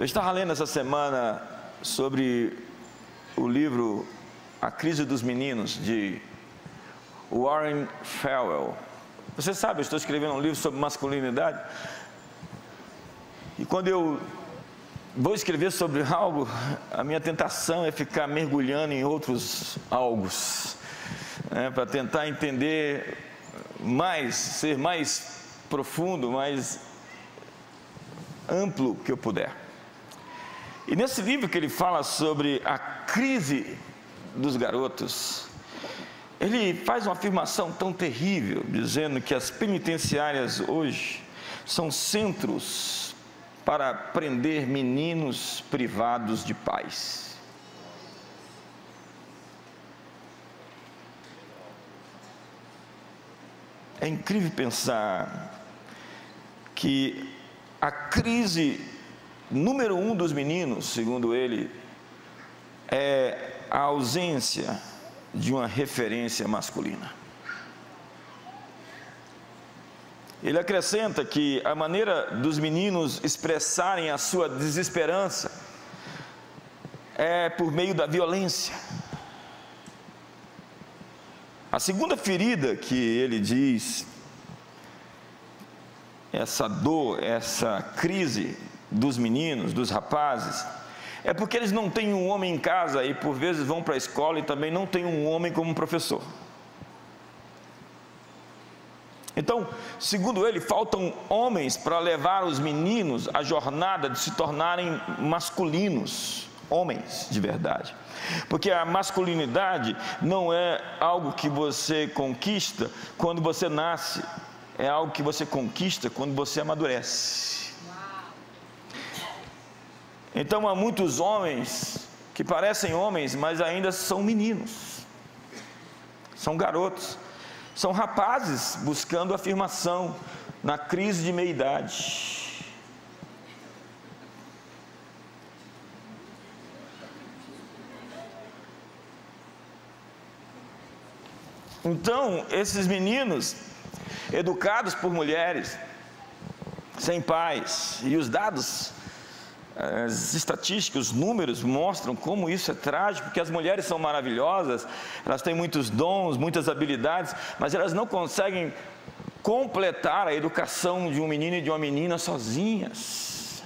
Eu estava lendo essa semana sobre o livro A Crise dos Meninos, de Warren Farwell. Você sabe, eu estou escrevendo um livro sobre masculinidade. E quando eu vou escrever sobre algo, a minha tentação é ficar mergulhando em outros algos, para tentar entender mais, ser mais profundo, mais amplo que eu puder. E nesse livro que ele fala sobre a crise dos garotos, ele faz uma afirmação tão terrível, dizendo que as penitenciárias hoje são centros para prender meninos privados de paz. É incrível pensar que a crise número 1 dos meninos, segundo ele, é a ausência de uma referência masculina. Ele acrescenta que a maneira dos meninos expressarem a sua desesperança é por meio da violência. A segunda ferida que ele diz, essa dor, essa crise dos meninos, dos rapazes, é porque eles não têm um homem em casa e por vezes vão para a escola e também não têm um homem como professor. Então, segundo ele, faltam homens para levar os meninos à jornada de se tornarem masculinos, homens de verdade. Porque a masculinidade não é algo que você conquista quando você nasce, é algo que você conquista quando você amadurece. Então há muitos homens que parecem homens, mas ainda são meninos, são garotos, são rapazes buscando afirmação na crise de meia-idade. Então, esses meninos, educados por mulheres, sem pais, e os dados, as estatísticas, os números mostram como isso é trágico, porque as mulheres são maravilhosas, elas têm muitos dons, muitas habilidades, mas elas não conseguem completar a educação de um menino e de uma menina sozinhas.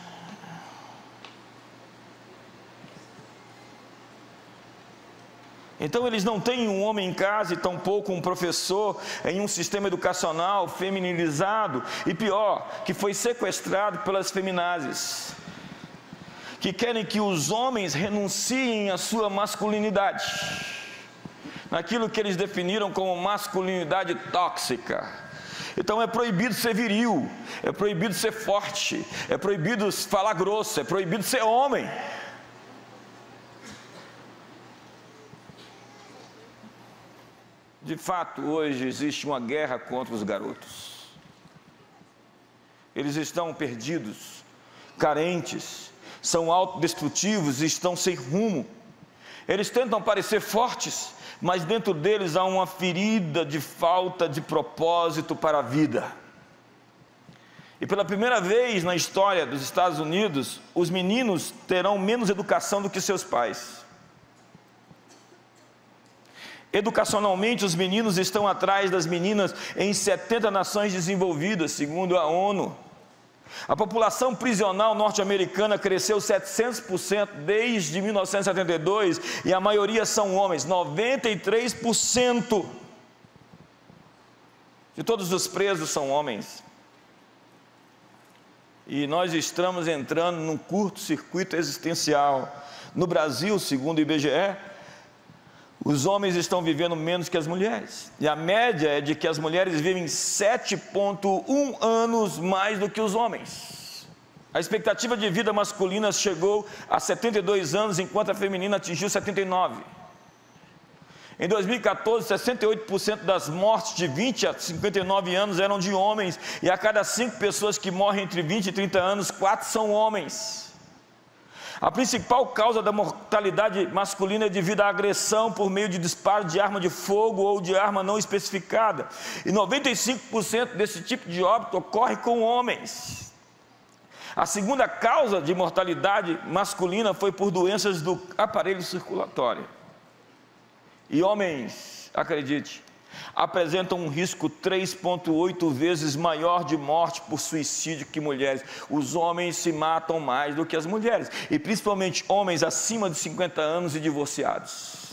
Então eles não têm um homem em casa e tampouco um professor em um sistema educacional feminilizado, e pior, que foi sequestrado pelas feminazes, que querem que os homens renunciem à sua masculinidade, naquilo que eles definiram como masculinidade tóxica. Então é proibido ser viril, é proibido ser forte, é proibido falar grosso, é proibido ser homem. De fato, hoje existe uma guerra contra os garotos. Eles estão perdidos, carentes, são autodestrutivos e estão sem rumo. Eles tentam parecer fortes, mas dentro deles há uma ferida de falta de propósito para a vida. E pela primeira vez na história dos Estados Unidos, os meninos terão menos educação do que seus pais. Educacionalmente, os meninos estão atrás das meninas em 70 nações desenvolvidas, segundo a ONU. A população prisional norte-americana cresceu 700% desde 1972 e a maioria são homens, 93% de todos os presos são homens. E nós estamos entrando num curto-circuito existencial. No Brasil, segundo o IBGE, os homens estão vivendo menos que as mulheres. E a média é de que as mulheres vivem 7,1 anos mais do que os homens. A expectativa de vida masculina chegou a 72 anos, enquanto a feminina atingiu 79. Em 2014, 68% das mortes de 20 a 59 anos eram de homens. E a cada 5 pessoas que morrem entre 20 e 30 anos, 4 são homens. A principal causa da mortalidade masculina é devido à agressão por meio de disparo de arma de fogo ou de arma não especificada. E 95% desse tipo de óbito ocorre com homens. A segunda causa de mortalidade masculina foi por doenças do aparelho circulatório. E homens, acredite, apresentam um risco 3,8 vezes maior de morte por suicídio que mulheres. Os homens se matam mais do que as mulheres, e principalmente homens acima de 50 anos e divorciados.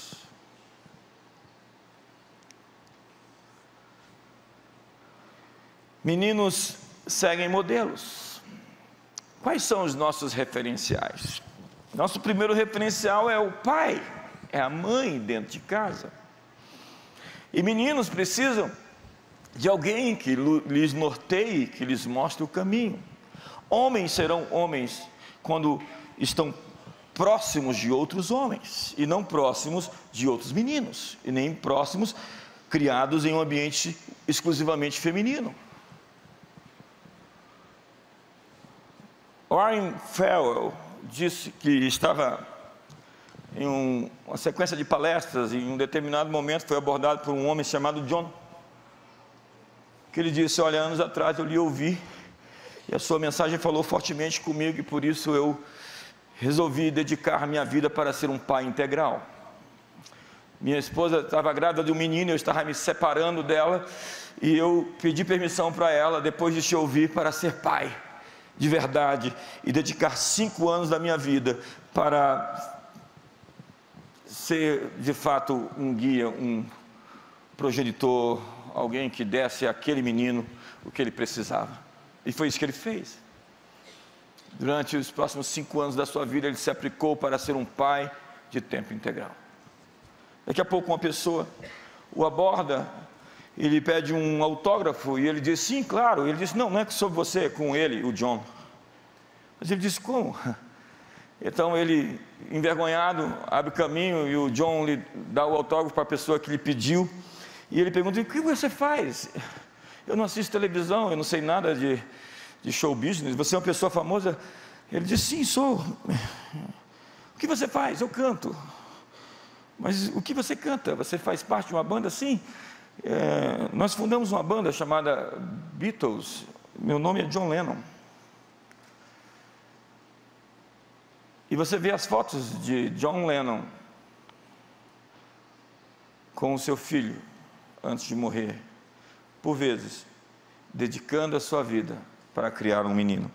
Meninos seguem modelos. Quais são os nossos referenciais? Nosso primeiro referencial é o pai, é a mãe dentro de casa. E meninos precisam de alguém que lhes norteie, que lhes mostre o caminho. Homens serão homens quando estão próximos de outros homens, e não próximos de outros meninos, e nem próximos, criados em um ambiente exclusivamente feminino. Warren Farwell disse que estava em uma sequência de palestras, e em um determinado momento foi abordado por um homem chamado John, que ele disse: olha, anos atrás eu lhe ouvi, e a sua mensagem falou fortemente comigo, e por isso eu resolvi dedicar minha vida para ser um pai integral. Minha esposa estava grávida de um menino, eu estava me separando dela, e eu pedi permissão para ela, depois de te ouvir, para ser pai de verdade, e dedicar 5 anos da minha vida para ser de fato um guia, um progenitor, alguém que desse àquele menino o que ele precisava. E foi isso que ele fez. Durante os próximos 5 anos da sua vida, ele se aplicou para ser um pai de tempo integral. Daqui a pouco uma pessoa o aborda, ele pede um autógrafo, e ele diz: sim, claro. Ele diz: não é sobre você, é com ele, o John. Mas ele diz: como? Então ele, envergonhado, abre caminho, e o John lhe dá o autógrafo para a pessoa que lhe pediu, e ele pergunta: o que você faz? Eu não assisto televisão, eu não sei nada de show business, você é uma pessoa famosa? Ele diz: sim, sou. O que você faz? Eu canto. Mas o que você canta? Você faz parte de uma banda? Sim. Nós fundamos uma banda chamada Beatles, meu nome é John Lennon. E você vê as fotos de John Lennon com o seu filho antes de morrer, por vezes dedicando a sua vida para criar um menino.